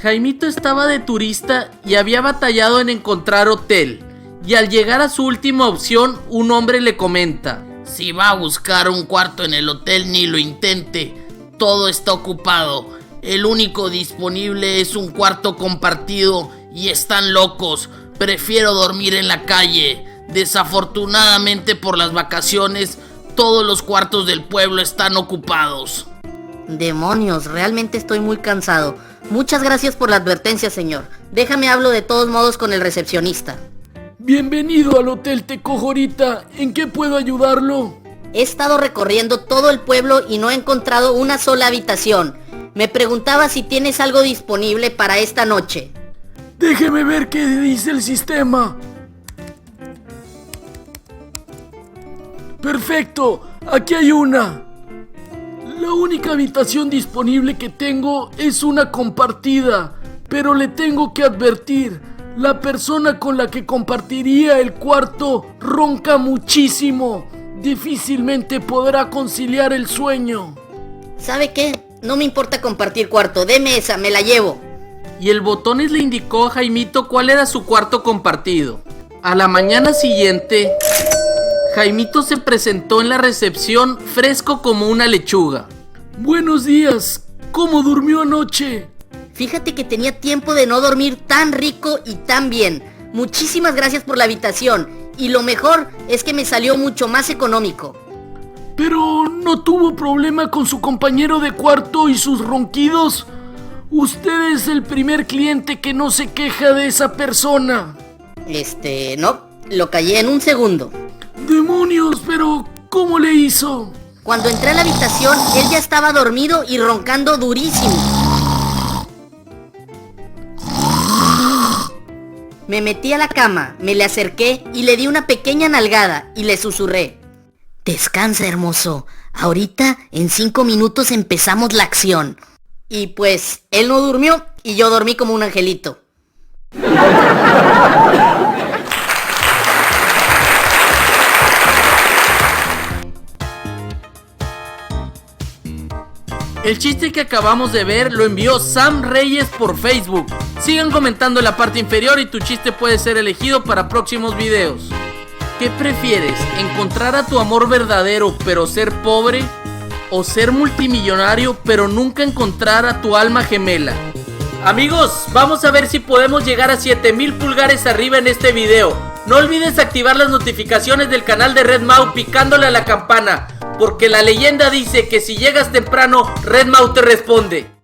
Jaimito estaba de turista y había batallado en encontrar hotel. Y al llegar a su última opción, un hombre le comenta: si va a buscar un cuarto en el hotel, ni lo intente. Todo está ocupado. El único disponible es un cuarto compartido y están locos. Prefiero dormir en la calle. Desafortunadamente, por las vacaciones, todos los cuartos del pueblo están ocupados. Demonios, realmente estoy muy cansado. Muchas gracias por la advertencia, señor. Déjame hablo de todos modos con el recepcionista. Bienvenido al Hotel Tecojorita. ¿En qué puedo ayudarlo? He estado recorriendo todo el pueblo y no he encontrado una sola habitación. Me preguntaba si tienes algo disponible para esta noche. Déjeme ver qué dice el sistema. Perfecto, aquí hay una. La única habitación disponible que tengo es una compartida, pero le tengo que advertir, la persona con la que compartiría el cuarto ronca muchísimo. Difícilmente podrá conciliar el sueño. ¿Sabe qué? No me importa compartir cuarto, deme esa, me la llevo. Y el botones le indicó a Jaimito cuál era su cuarto compartido. A la mañana siguiente, Jaimito se presentó en la recepción fresco como una lechuga. Buenos días, ¿cómo durmió anoche? Fíjate que tenía tiempo de no dormir tan rico y tan bien. Muchísimas gracias por la habitación. Y lo mejor es que me salió mucho más económico. ¿Pero no tuvo problema con su compañero de cuarto y sus ronquidos? Usted es el primer cliente que no se queja de esa persona. No, lo callé en un segundo. ¡Demonios! ¿Pero cómo le hizo? Cuando entré a la habitación, él ya estaba dormido y roncando durísimo. Me metí a la cama, me le acerqué y le di una pequeña nalgada y le susurré: descansa, hermoso. Ahorita, en 5 minutos empezamos la acción. Y pues, él no durmió y yo dormí como un angelito. El chiste que acabamos de ver lo envió Sam Reyes por Facebook. Sigan comentando en la parte inferior y tu chiste puede ser elegido para próximos videos. ¿Qué prefieres? ¿Encontrar a tu amor verdadero pero ser pobre? ¿O ser multimillonario pero nunca encontrar a tu alma gemela? Amigos, vamos a ver si podemos llegar a 7000 pulgares arriba en este video. No olvides activar las notificaciones del canal de RedMau picándole a la campana, porque la leyenda dice que si llegas temprano, RedMau te responde.